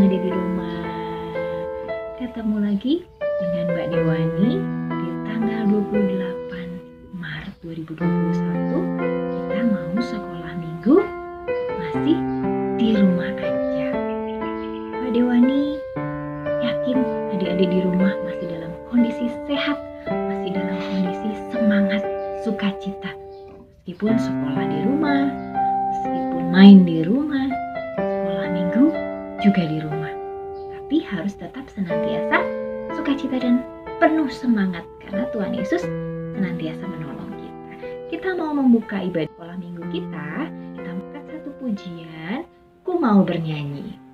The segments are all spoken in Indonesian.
adik-adik di rumah. Ketemu lagi dengan Mbak Dewani di tanggal 28 Maret 2021. Kita mau sekolah minggu masih di rumah aja. Mbak Dewani yakin adik-adik di rumah masih dalam kondisi sehat, masih dalam kondisi semangat, sukacita. Meskipun sekolah di rumah, meskipun main di rumah, sekolah minggu juga di rumah. Tapi harus tetap senantiasa sukacita dan penuh semangat karena Tuhan Yesus senantiasa menolong kita. Kita mau membuka ibadah sekolah minggu kita angkat satu pujian, Ku Mau Bernyanyi.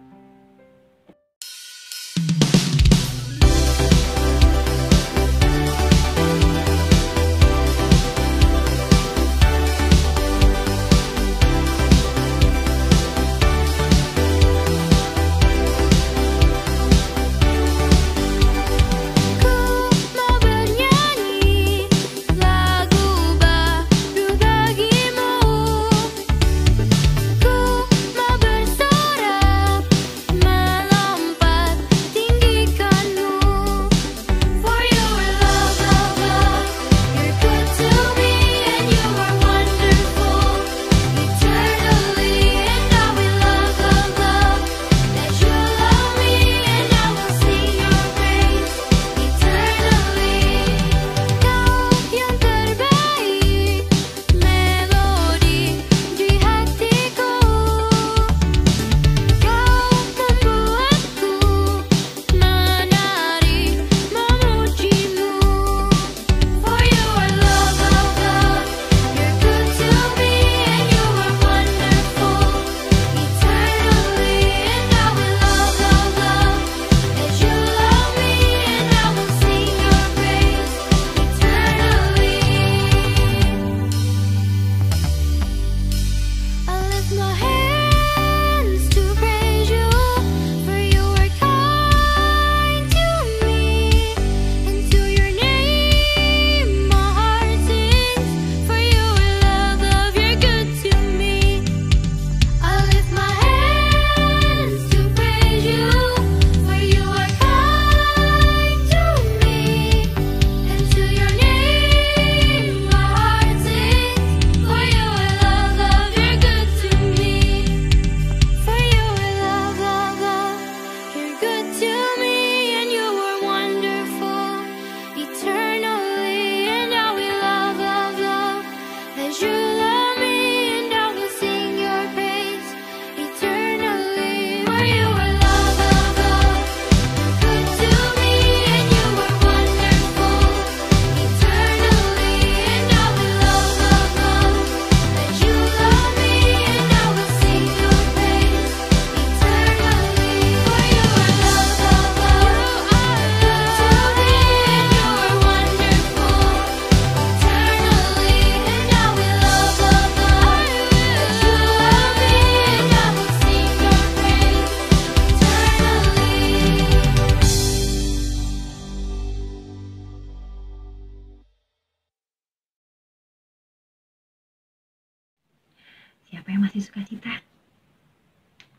Siapa yang masih sukacita?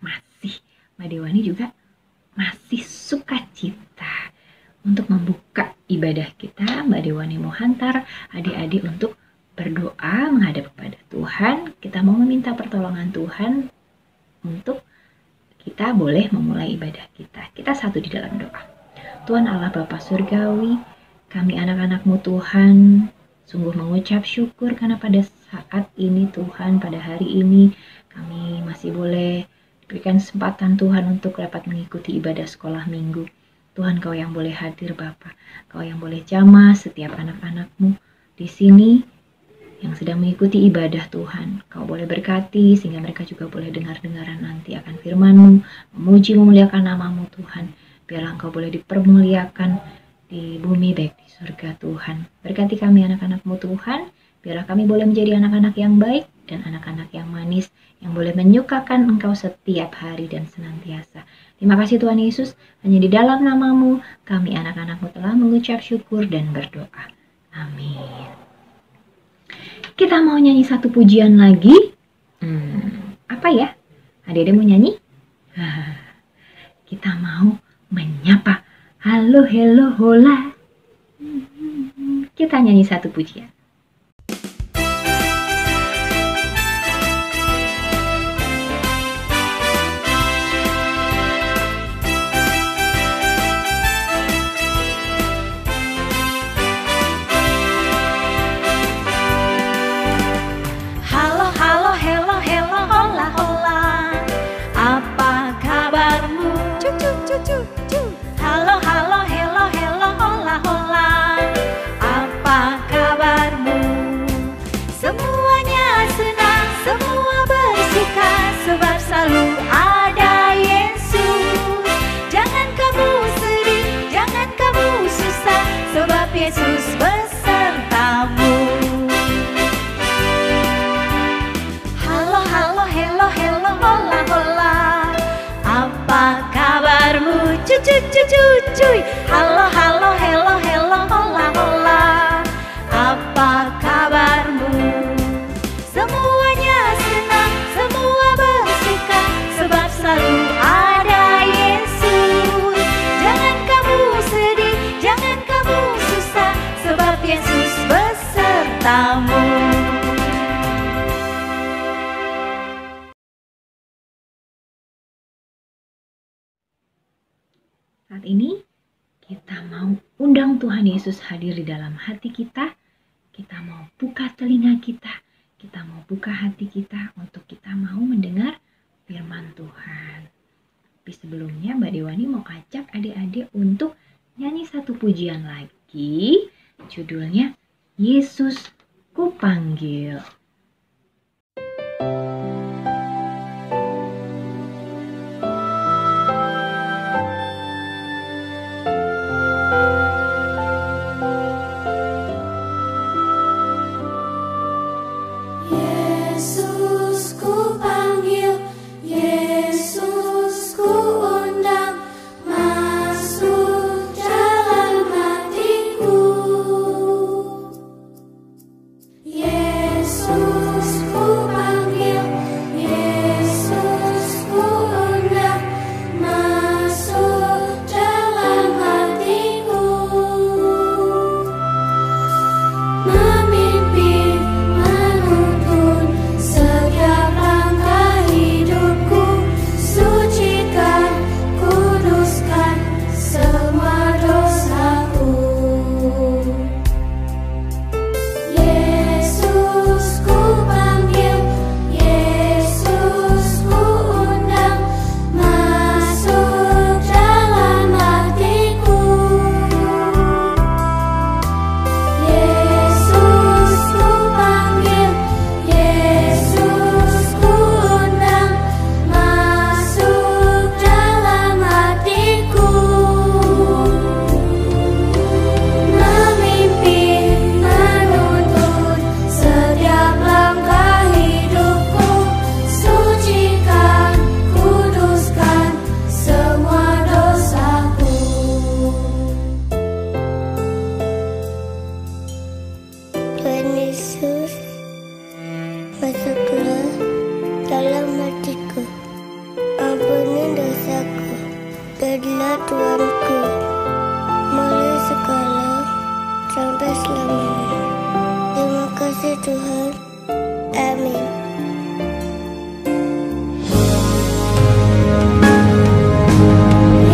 Masih. Mbak Dewani juga masih sukacita. Untuk membuka ibadah kita, Mbak Dewani mau hantar adik-adik untuk berdoa menghadap kepada Tuhan. Kita mau meminta pertolongan Tuhan untuk kita boleh memulai ibadah kita. Kita satu di dalam doa. Tuhan Allah Bapa Surgawi, kami anak-anak-Mu Tuhan, sungguh mengucap syukur karena pada saat ini Tuhan, pada hari ini kami masih boleh diberikan kesempatan Tuhan untuk dapat mengikuti ibadah sekolah minggu. Tuhan, Kau yang boleh hadir Bapa, Kau yang boleh jamah setiap anak-anak-Mu di sini yang sedang mengikuti ibadah Tuhan. Kau boleh berkati sehingga mereka juga boleh dengar-dengaran nanti akan firman-Mu, memuji memuliakan nama-Mu Tuhan. Biarlah Engkau boleh dipermuliakan di bumi baik di surga Tuhan. Berkati kami anak-anak-Mu Tuhan. Biarlah kami boleh menjadi anak-anak yang baik dan anak-anak yang manis yang boleh menyukakan Engkau setiap hari dan senantiasa. Terima kasih Tuhan Yesus, hanya di dalam nama-Mu kami anak-anak-Mu telah mengucap syukur dan berdoa. Amin. Kita mau nyanyi satu pujian lagi. Apa ya? Adik-adik mau nyanyi? kita mau menyapa. Halo, hello, hola. Kita nyanyi satu pujian. Halo, halo, hello, hello, hola, hola. Apa kabarmu? Cucu, cucu, cucu. Halo, halo, hello, hello, hola, hola. Apa kabarmu? Semuanya senang, semua bersuka, sebab selalu ada Yesus. Jangan kamu sedih, jangan kamu susah, sebab Yesus besertamu. Halo, halo, hello, hello, hola, hola. Apa kabarmu? Cucu, cucu, cuy. Halo, halo, hello, hello, hola, hola. Apa kabarmu? Semuanya senang, semua bersuka, sebab selalu ada Yesus. Jangan kamu sedih, jangan kamu susah, sebab Yesus besertamu. Saat ini kita mau undang Tuhan Yesus hadir di dalam hati kita. Kita mau buka telinga kita. Kita mau buka hati kita untuk kita mau mendengar firman Tuhan. Tapi sebelumnya Mbak Dewani mau ajak adik-adik untuk nyanyi satu pujian lagi. Judulnya Yesus Kupanggil. Yesus ku panggil, Yesus ku undang, masuk dalam hatiku. Yesus ku panggil, Yesus ku undang, masuk dalam hatiku. Memimpin, menuntun setiap langkah hidupku, sucikan, kuduskan semua dosaku. Yesus ku panggil, Yesus ku undang, masuk dalam hatiku. Yesus ku panggil, Yesus ku undang, masuk dalam hatiku. Memimpin, menuntun setiap langkah hidupku, sucikan, kuduskan semua dosaku. Tuhan Yesus, masuklah dalam hatiku, ampuni dosaku, jadilah Tuanku, mulai sekarang sampai selamanya. Terima kasih Tuhan, amin.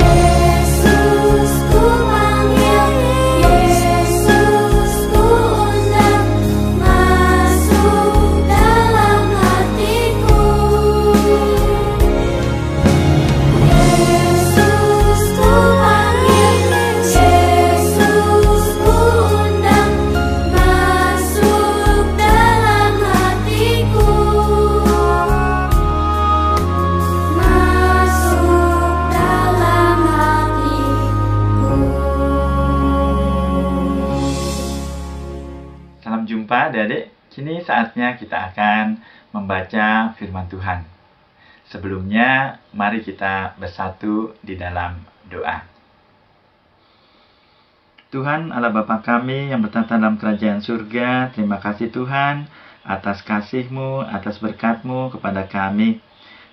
Yesus ku panggil, Yesus ku undang, masuk dalam hatiku. Yesus ku panggil, Yesus ku undang, masuk dalam hatiku. Masuk dalam hatiku. Salam jumpa adik-adik, kini saatnya kita akan membaca firman Tuhan. Sebelumnya, mari kita bersatu di dalam doa. Tuhan Allah Bapa kami yang bertata dalam kerajaan surga, terima kasih Tuhan atas kasih-Mu, atas berkat-Mu kepada kami.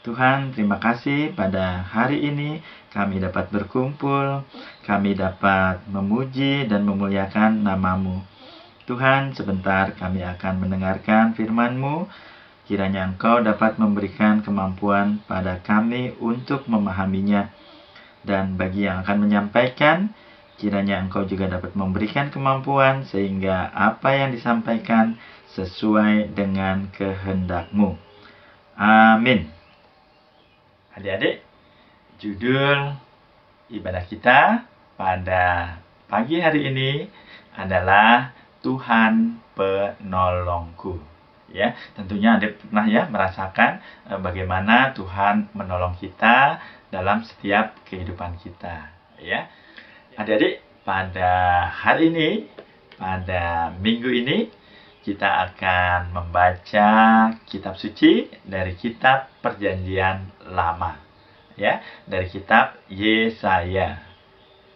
Tuhan, terima kasih pada hari ini kami dapat berkumpul, kami dapat memuji dan memuliakan nama-Mu. Tuhan, sebentar kami akan mendengarkan firman-Mu. Kiranya Engkau dapat memberikan kemampuan pada kami untuk memahaminya. Dan bagi yang akan menyampaikan, kiranya Engkau juga dapat memberikan kemampuan sehingga apa yang disampaikan sesuai dengan kehendak-Mu. Amin. Adik-adik, judul ibadah kita pada pagi hari ini adalah Tuhan penolongku. Ya, tentunya adik pernah ya merasakan bagaimana Tuhan menolong kita dalam setiap kehidupan kita. Ya, adik-adik, pada hari ini, pada minggu ini, kita akan membaca kitab suci dari kitab Perjanjian Lama. Ya, dari kitab Yesaya.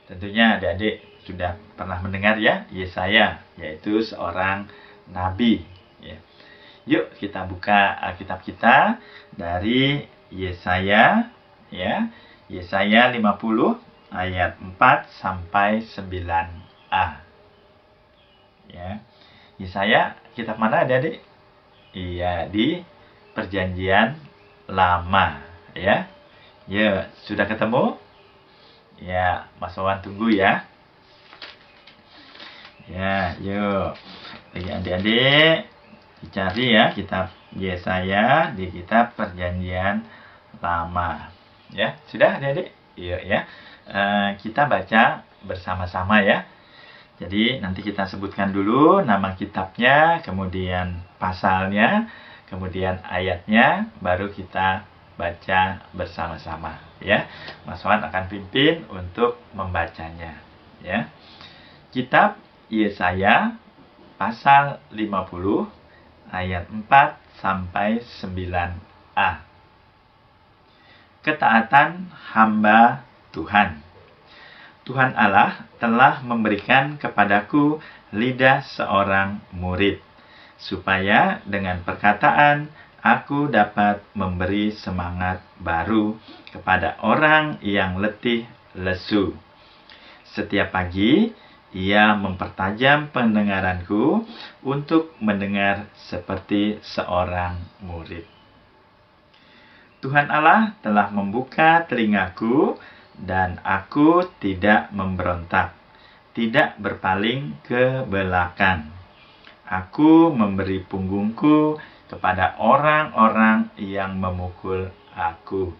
Tentunya adik-adik sudah pernah mendengar ya, Yesaya, yaitu seorang nabi. Ya. Yuk kita buka Alkitab kita dari Yesaya, ya, Yesaya 50 ayat 4 sampai 9a. Ya, Yesaya kitab mana adik-adik? Iya, di Perjanjian Lama, ya. Ya, sudah ketemu? Ya, Mas Wawan tunggu ya. Ya, yuk. Bagi adik-adik dicari ya kitab Yesaya di kitab Perjanjian Lama. Ya, sudah adik-adik? Yuk ya. Kita baca bersama-sama ya. Jadi nanti kita sebutkan dulu nama kitabnya, kemudian pasalnya, kemudian ayatnya, baru kita baca bersama-sama ya. Mas Wawan akan pimpin untuk membacanya ya. Kitab Yesaya pasal 50 ayat 4 sampai 9a. Ketaatan hamba Tuhan. Tuhan Allah telah memberikan kepadaku lidah seorang murid, supaya dengan perkataan aku dapat memberi semangat baru kepada orang yang letih lesu. Setiap pagi, ia mempertajam pendengaranku untuk mendengar seperti seorang murid. Tuhan Allah telah membuka telingaku dan aku tidak memberontak, tidak berpaling ke belakang. Aku memberi punggungku kepada orang-orang yang memukul aku,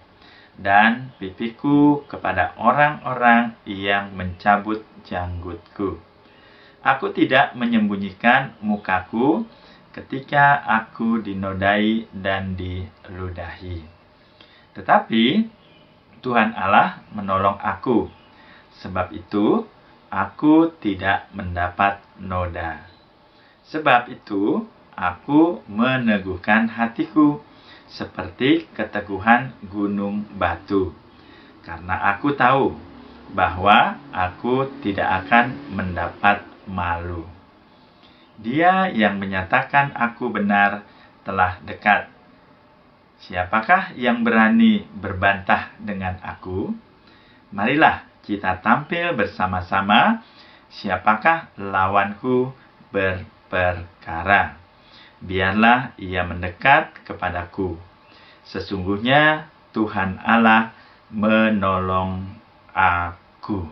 dan pipiku kepada orang-orang yang mencabut janggutku. Aku tidak menyembunyikan mukaku ketika aku dinodai dan diludahi. Tetapi Tuhan Allah menolong aku. Sebab itu aku tidak mendapat noda. Sebab itu aku meneguhkan hatiku seperti keteguhan gunung batu. Karena aku tahu bahwa aku tidak akan mendapat malu. Dia yang menyatakan aku benar telah dekat. Siapakah yang berani berbantah dengan aku? Marilah kita tampil bersama-sama. Siapakah lawanku berperkara? Biarlah ia mendekat kepadaku. Sesungguhnya Tuhan Allah menolong aku.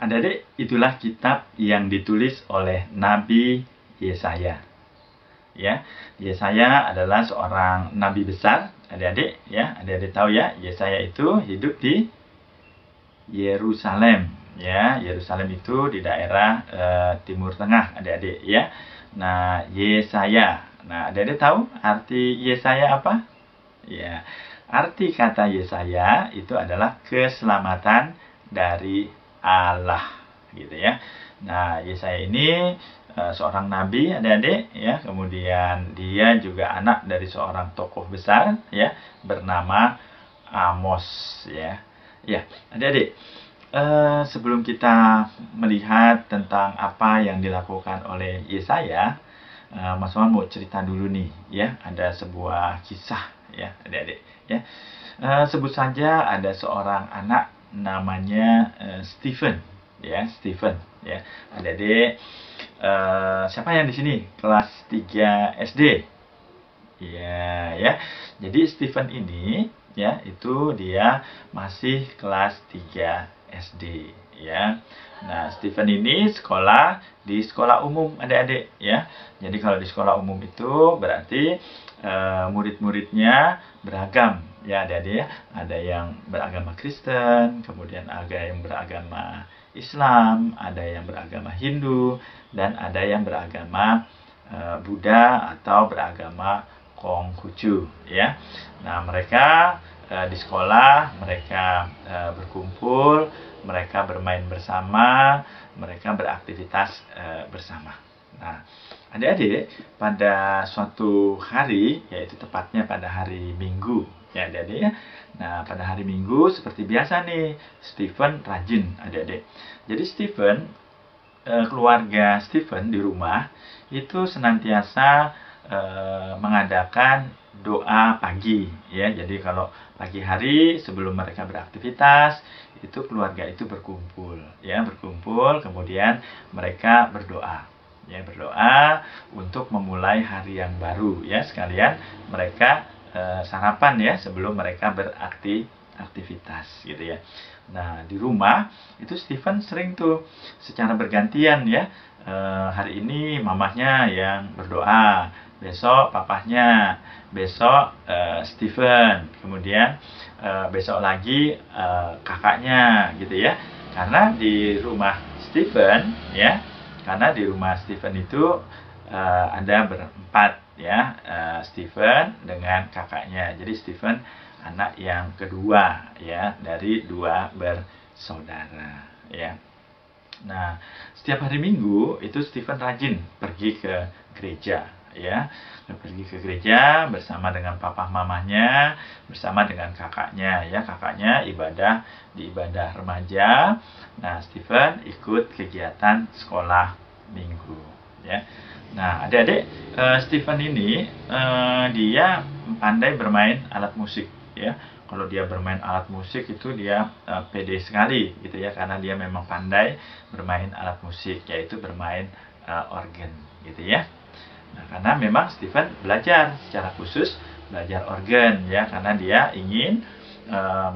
Adik-adik, itulah kitab yang ditulis oleh Nabi Yesaya. Ya, Yesaya adalah seorang nabi besar, adik-adik ya. Adik-adik tahu ya, Yesaya itu hidup di Yerusalem. Ya, Yerusalem itu di daerah Timur Tengah, adik-adik ya. Nah, Yesaya. Nah, adik-adik tahu arti Yesaya apa? Ya, arti kata Yesaya itu adalah keselamatan dari Allah, gitu ya. Nah, Yesaya ini seorang nabi, adik-adik ya. Kemudian dia juga anak dari seorang tokoh besar ya, bernama Amos ya. Ya, adik-adik, sebelum kita melihat tentang apa yang dilakukan oleh Yesaya, Mas Wawan mau cerita dulu nih ya, ada sebuah kisah ya adik-adik ya. Sebut saja ada seorang anak namanya Stephen ya, Stephen ya. Adik-adik, siapa yang di sini kelas 3 SD? Iya ya. Jadi Stephen ini ya, itu dia masih kelas 3 SD ya. Nah, Stephen ini sekolah di sekolah umum adik-adik ya. Jadi kalau di sekolah umum itu berarti murid-muridnya beragam ya adik-adik ya. Ada yang beragama Kristen, kemudian ada yang beragama Islam, ada yang beragama Hindu, dan ada yang beragama Buddha atau beragama Konghucu ya. Nah, mereka di sekolah mereka berkumpul, mereka bermain bersama, mereka beraktivitas bersama. Nah, adik-adik, pada suatu hari, yaitu tepatnya pada hari Minggu ya adik-adik ya. Nah, pada hari Minggu seperti biasa nih, Stephen rajin adik-adik. Jadi Stephen, keluarga Stephen di rumah itu senantiasa mengadakan doa pagi ya. Jadi kalau pagi hari sebelum mereka beraktivitas itu keluarga itu berkumpul ya, kemudian mereka berdoa ya, berdoa untuk memulai hari yang baru ya, sekalian mereka sarapan ya sebelum mereka beraktivitas gitu ya. Nah, di rumah itu Stephen sering tuh secara bergantian ya, hari ini mamahnya yang berdoa, besok papahnya, besok Stephen, kemudian besok lagi kakaknya gitu ya. Karena di rumah Stephen ya, karena di rumah Stephen itu ada berempat ya, Stephen dengan kakaknya. Jadi Stephen anak yang kedua ya dari 2 bersaudara ya. Nah, setiap hari Minggu itu Stephen rajin pergi ke gereja ya, pergi ke gereja bersama dengan papa mamanya, bersama dengan kakaknya ya. Kakaknya ibadah di ibadah remaja. Nah, Stephen ikut kegiatan sekolah minggu ya. Nah, adik-adik, Stephen ini dia pandai bermain alat musik ya. Kalau dia bermain alat musik itu dia pede sekali gitu ya, karena dia memang pandai bermain alat musik, yaitu bermain organ gitu ya. Nah, karena memang Stephen belajar secara khusus belajar organ ya, karena dia ingin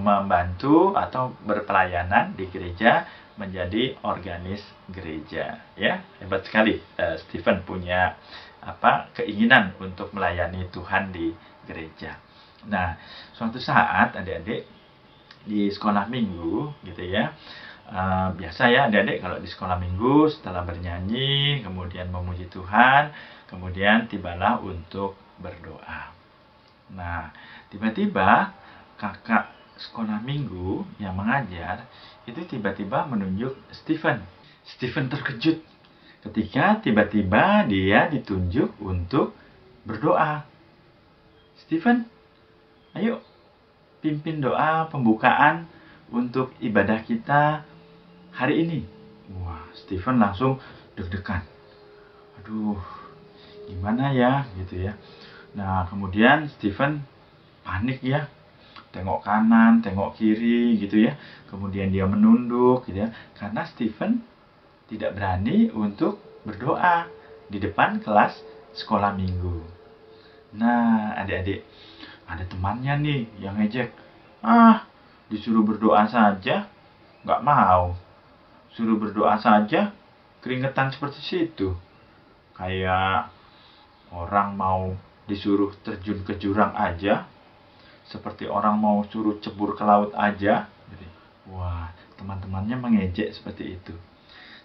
membantu atau berpelayanan di gereja, menjadi organis gereja ya. Hebat sekali Stephen punya keinginan untuk melayani Tuhan di gereja. Nah, suatu saat adik-adik di sekolah minggu gitu ya, biasa ya adik-adik kalau di sekolah minggu setelah bernyanyi, kemudian memuji Tuhan, kemudian tibalah untuk berdoa. Nah, tiba-tiba kakak sekolah minggu yang mengajar itu tiba-tiba menunjuk Stephen. Stephen terkejut ketika tiba-tiba dia ditunjuk untuk berdoa. Stephen, ayo pimpin doa pembukaan untuk ibadah kita hari ini. Wah, Stephen langsung deg-degan. Aduh, gimana ya gitu ya. Nah, kemudian Stephen panik ya. Tengok kanan, tengok kiri gitu ya. Kemudian dia menunduk gitu ya. Karena Stephen tidak berani untuk berdoa di depan kelas sekolah minggu. Nah, adik-adik, ada temannya nih yang ngejek. Disuruh berdoa saja, nggak mau. Suruh berdoa saja, keringetan seperti situ. Kayak orang mau disuruh terjun ke jurang aja, seperti orang mau suruh cebur ke laut aja. Jadi, wah, teman-temannya mengejek seperti itu.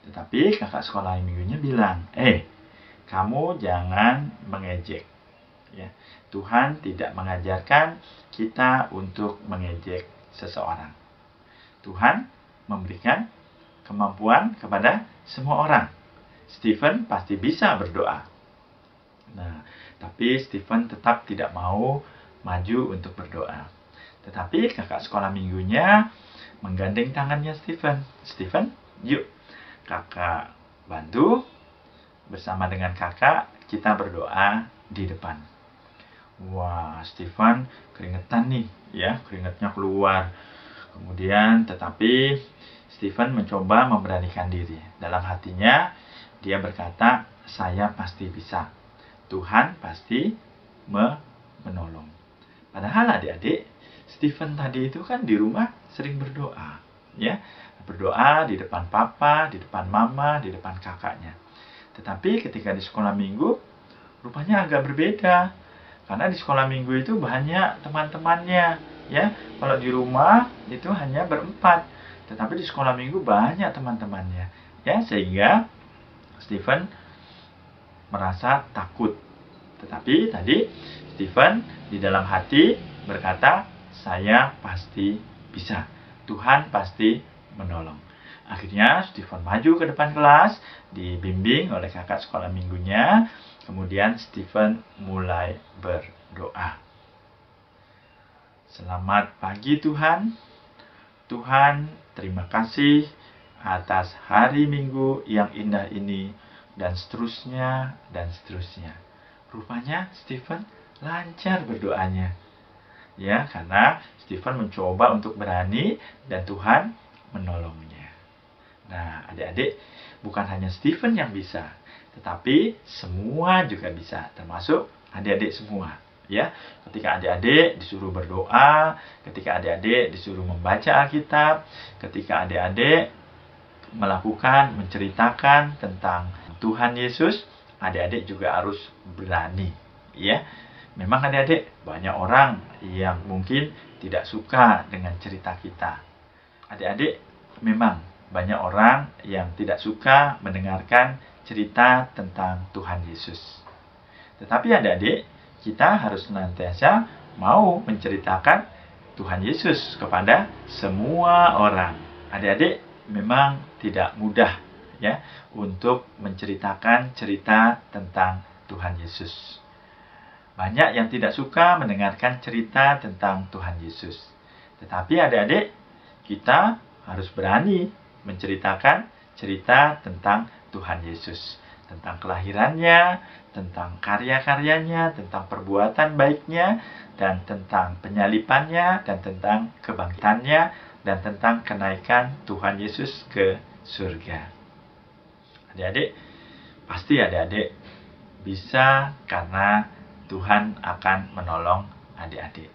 Tetapi kakak sekolah minggunya bilang, kamu jangan mengejek. Ya, Tuhan tidak mengajarkan kita untuk mengejek seseorang. Tuhan memberikan kemampuan kepada semua orang. Stephen pasti bisa berdoa. Nah, tapi Stephen tetap tidak mau maju untuk berdoa. Tetapi kakak sekolah minggunya menggandeng tangannya Stephen. Stephen, yuk kakak bantu bersama dengan kakak kita berdoa di depan. Wah, Stephen keringetan nih, ya, keringatnya keluar. Kemudian, tetapi Stephen mencoba memberanikan diri. Dalam hatinya, dia berkata, saya pasti bisa. Tuhan pasti menolong. Padahal adik-adik, Stephen tadi itu kan di rumah sering berdoa, ya, berdoa di depan papa, di depan mama, di depan kakaknya. Tetapi ketika di sekolah minggu, rupanya agak berbeda. Karena di sekolah minggu itu banyak teman-temannya, ya. Kalau di rumah itu hanya berempat, tetapi di sekolah minggu banyak teman-temannya, ya. Sehingga Stephen merasa takut. Tetapi tadi Stephen di dalam hati berkata, saya pasti bisa. Tuhan pasti menolong. Akhirnya Stephen maju ke depan kelas, dibimbing oleh kakak sekolah minggunya. Kemudian Stephen mulai berdoa. Selamat pagi Tuhan. Tuhan, terima kasih atas hari Minggu yang indah ini, dan seterusnya, dan seterusnya. Rupanya Stephen lancar berdoanya. Ya, karena Stephen mencoba untuk berani dan Tuhan menolongnya. Nah, adik-adik, bukan hanya Stephen yang bisa, tetapi semua juga bisa, termasuk adik-adik semua. Ya, ketika adik-adik disuruh berdoa, ketika adik-adik disuruh membaca Alkitab, ketika adik-adik melakukan, menceritakan tentang Tuhan Yesus, adik-adik juga harus berani. Ya, memang adik-adik banyak orang yang mungkin tidak suka dengan cerita kita. Adik-adik memang banyak orang yang tidak suka mendengarkan cerita tentang Tuhan Yesus. Tetapi adik-adik, kita harus senantiasa mau menceritakan Tuhan Yesus kepada semua orang. Adik-adik memang tidak mudah, ya, untuk menceritakan cerita tentang Tuhan Yesus. Banyak yang tidak suka mendengarkan cerita tentang Tuhan Yesus. Tetapi adik-adik, kita harus berani menceritakan cerita tentang Tuhan Yesus. Tentang kelahirannya, tentang karya-karyanya, tentang perbuatan baiknya, dan tentang penyalipannya, dan tentang kebangkitannya, dan tentang kenaikan Tuhan Yesus ke surga. Adik-adik, pasti adik-adik bisa karena Tuhan akan menolong adik-adik.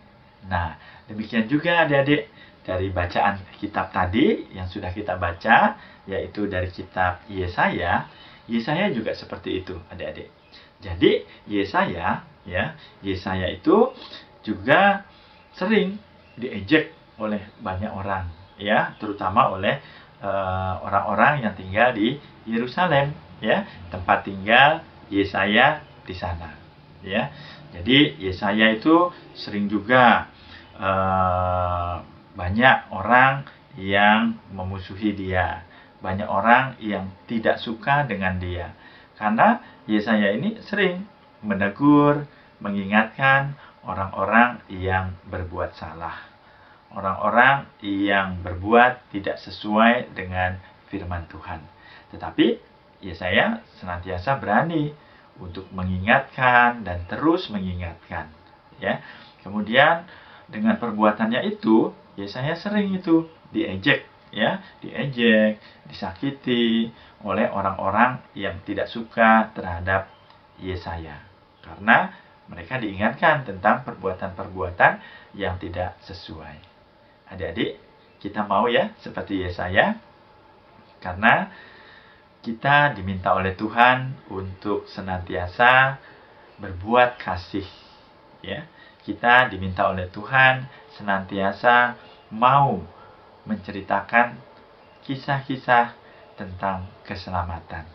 Nah, demikian juga adik-adik dari bacaan kitab tadi yang sudah kita baca, yaitu dari kitab Yesaya. Yesaya juga seperti itu, adik-adik. Jadi, Yesaya itu juga sering diejek oleh banyak orang, ya, terutama oleh orang-orang yang tinggal di Yerusalem, ya, tempat tinggal Yesaya di sana, ya. Jadi Yesaya itu sering juga banyak orang yang memusuhi dia, banyak orang yang tidak suka dengan dia, karena Yesaya ini sering menegur, mengingatkan orang-orang yang berbuat salah, orang-orang yang berbuat tidak sesuai dengan firman Tuhan. Tetapi Yesaya senantiasa berani untuk mengingatkan dan terus mengingatkan, ya. Kemudian dengan perbuatannya itu, Yesaya sering itu diejek, ya, diejek, disakiti oleh orang-orang yang tidak suka terhadap Yesaya, karena mereka diingatkan tentang perbuatan-perbuatan yang tidak sesuai. Adik-adik, kita mau ya seperti Yesaya, karena kita diminta oleh Tuhan untuk senantiasa berbuat kasih, ya. Kita diminta oleh Tuhan senantiasa mau menceritakan kisah-kisah tentang keselamatan,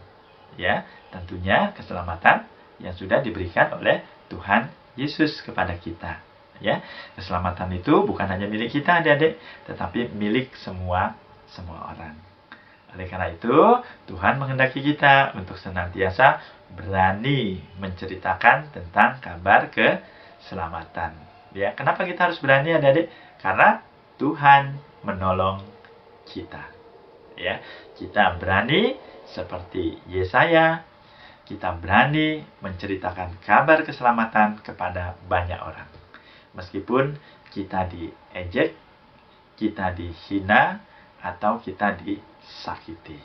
ya. Tentunya keselamatan yang sudah diberikan oleh Tuhan Yesus kepada kita, ya. Keselamatan itu bukan hanya milik kita, adik-adik, tetapi milik semua orang. Oleh karena itu, Tuhan menghendaki kita untuk senantiasa berani menceritakan tentang kabar keselamatan. Ya, kenapa kita harus berani, adik-adik? Karena Tuhan menolong kita. Ya, kita berani seperti Yesaya. kita berani menceritakan kabar keselamatan kepada banyak orang. Meskipun kita diejek, kita dihina, atau kita disakiti.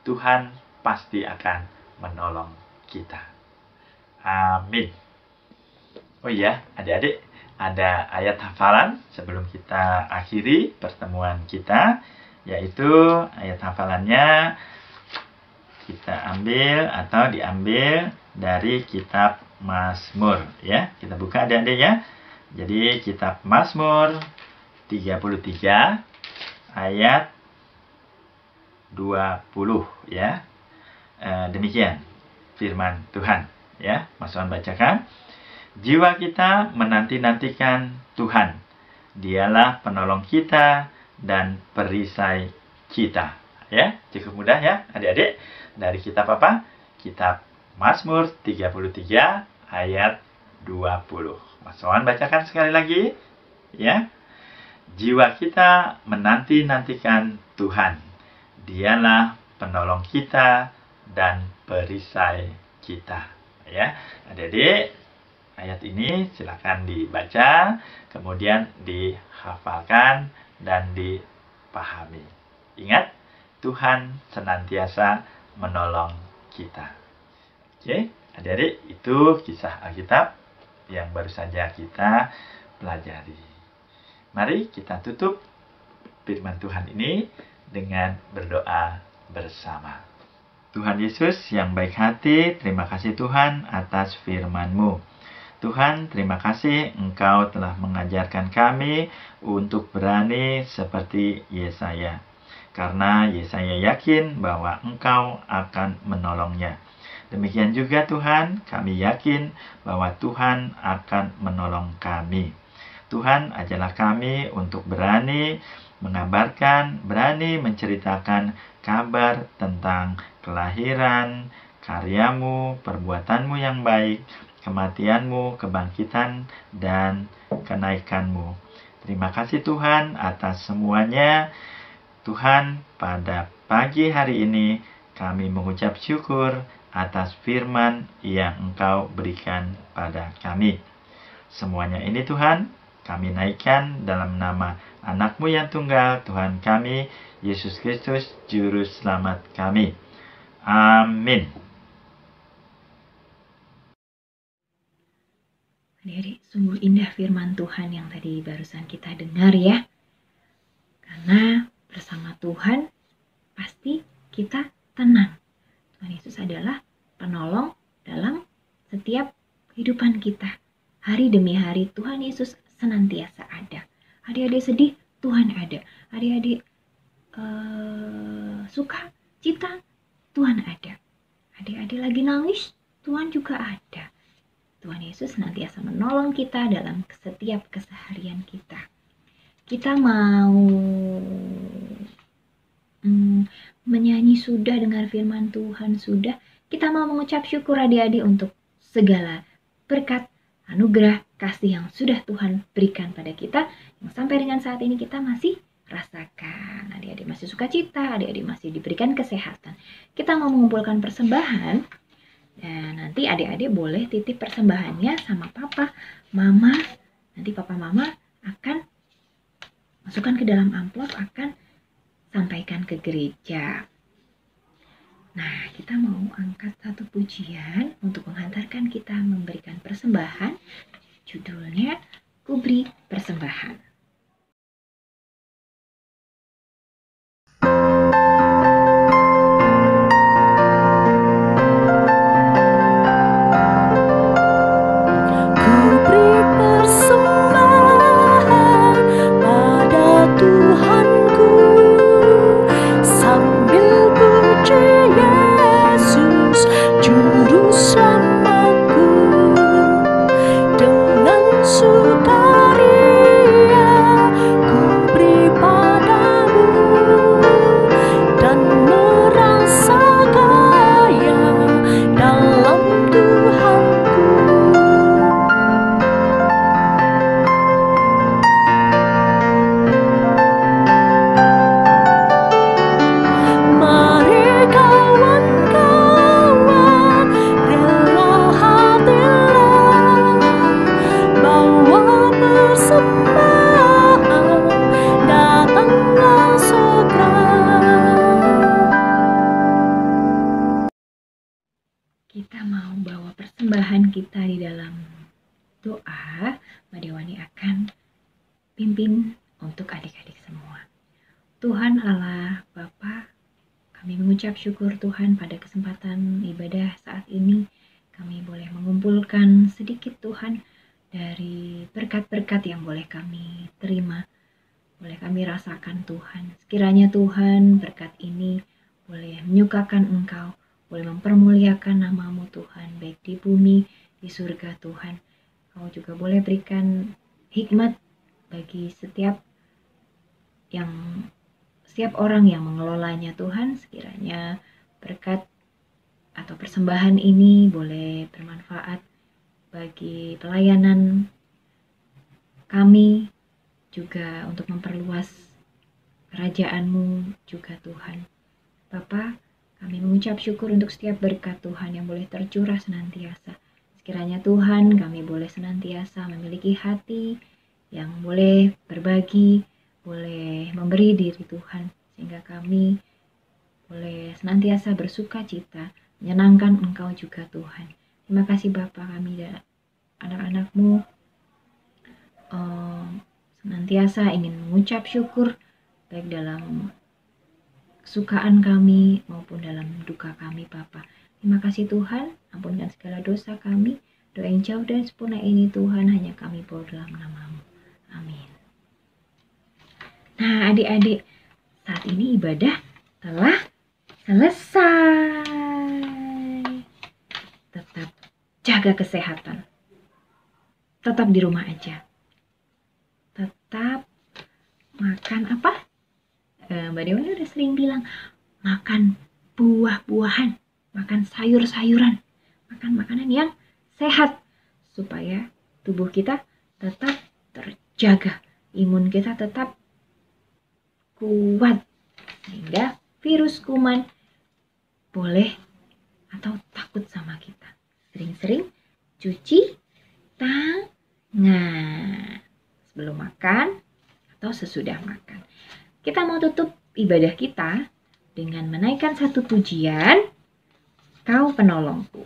Tuhan pasti akan menolong kita. Amin. Oh iya, adik-adik, ada ayat hafalan sebelum kita akhiri pertemuan kita, yaitu ayat hafalannya kita ambil atau diambil dari kitab Mazmur, ya. Kita buka adik-adik ya. Jadi kitab Mazmur 33 ayat 20, ya. Demikian firman Tuhan, ya. Mas Wan bacakan. Jiwa kita menanti-nantikan Tuhan. Dialah penolong kita dan perisai kita. Ya, cukup mudah ya adik-adik. Dari kitab apa? Kitab Mazmur 33 ayat 20. Mas Wan bacakan sekali lagi. Ya. Jiwa kita menanti-nantikan Tuhan. Dialah penolong kita dan perisai kita. Ya, adik-adik, ayat ini silakan dibaca, kemudian dihafalkan dan dipahami. Ingat, Tuhan senantiasa menolong kita. Oke, adik-adik, itu kisah Alkitab yang baru saja kita pelajari. Mari kita tutup firman Tuhan ini dengan berdoa bersama. Tuhan Yesus yang baik hati, terima kasih Tuhan atas firman-Mu. Tuhan, terima kasih Engkau telah mengajarkan kami untuk berani seperti Yesaya. Karena Yesaya yakin bahwa Engkau akan menolongnya. Demikian juga Tuhan, kami yakin bahwa Tuhan akan menolong kami. Tuhan, ajarlah kami untuk berani mengabarkan, berani menceritakan kabar tentang kelahiran, karyamu, perbuatanmu yang baik, kematianmu, kebangkitan, dan kenaikanmu. Terima kasih Tuhan atas semuanya. Tuhan, pada pagi hari ini kami mengucap syukur atas firman yang Engkau berikan pada kami. Semuanya ini Tuhan, kami naikkan dalam nama Anak-Mu yang tunggal, Tuhan kami, Yesus Kristus, Juru Selamat kami. Amin. Adik-adik, sungguh indah firman Tuhan yang tadi barusan kita dengar ya. Karena bersama Tuhan pasti kita tenang. Tuhan Yesus adalah penolong dalam setiap kehidupan kita. Hari demi hari Tuhan Yesus senantiasa ada. Adik-adik sedih, Tuhan ada. Adik-adik suka, cita, Tuhan ada. Adik-adik lagi nangis, Tuhan juga ada. Tuhan Yesus senantiasa menolong kita dalam setiap keseharian kita. Kita mau menyanyi sudah, dengar firman Tuhan sudah. Kita mau mengucap syukur adik-adik untuk segala berkat, anugerah, kasih yang sudah Tuhan berikan pada kita. Yang sampai dengan saat ini kita masih rasakan. Adik-adik masih sukacita, adik-adik masih diberikan kesehatan. Kita mau mengumpulkan persembahan. Dan nanti adik-adik boleh titip persembahannya sama papa, mama. Nanti papa mama akan masukkan ke dalam amplop, akan sampaikan ke gereja. Nah, kita mau angkat satu pujian untuk menghantarkan kita memberikan persembahan. Judulnya Kuberi Persembahan. Sukaria doa, Mbak Dewani akan pimpin untuk adik-adik semua. Tuhan Allah Bapa, kami mengucap syukur Tuhan pada kesempatan ibadah saat ini. Kami boleh mengumpulkan sedikit Tuhan dari berkat-berkat yang boleh kami terima, boleh kami rasakan Tuhan. Sekiranya Tuhan berkat ini boleh menyukakan Engkau, boleh mempermuliakan nama-Mu Tuhan, baik di bumi, di surga Tuhan. Kau juga boleh berikan hikmat bagi setiap orang yang mengelolanya Tuhan. Sekiranya berkat atau persembahan ini boleh bermanfaat bagi pelayanan kami, juga untuk memperluas kerajaan-Mu juga Tuhan. Bapa, kami mengucap syukur untuk setiap berkat Tuhan yang boleh tercurah senantiasa. Sekiranya Tuhan, kami boleh senantiasa memiliki hati yang boleh berbagi, boleh memberi diri Tuhan, sehingga kami boleh senantiasa bersuka cita, menyenangkan Engkau juga Tuhan. Terima kasih Bapa, kami dan anak-anak-Mu senantiasa ingin mengucap syukur baik dalam kesukaan kami maupun dalam duka kami Bapa. Terima kasih Tuhan, ampunkan segala dosa kami. Doa yang jauh dan sempurna ini Tuhan hanya kami bawa dalam nama-Mu. Amin. Nah adik-adik, saat ini ibadah telah selesai. Tetap jaga kesehatan. Tetap di rumah aja. Tetap makan apa? Mbak Dewani udah sering bilang, makan buah-buahan, makan sayur-sayuran, makan makanan yang sehat, supaya tubuh kita tetap terjaga, imun kita tetap kuat, sehingga virus kuman boleh atau takut sama kita. Sering-sering cuci tangan sebelum makan atau sesudah makan. Kita mau tutup ibadah kita dengan menaikkan satu pujian, Kau Penolongku.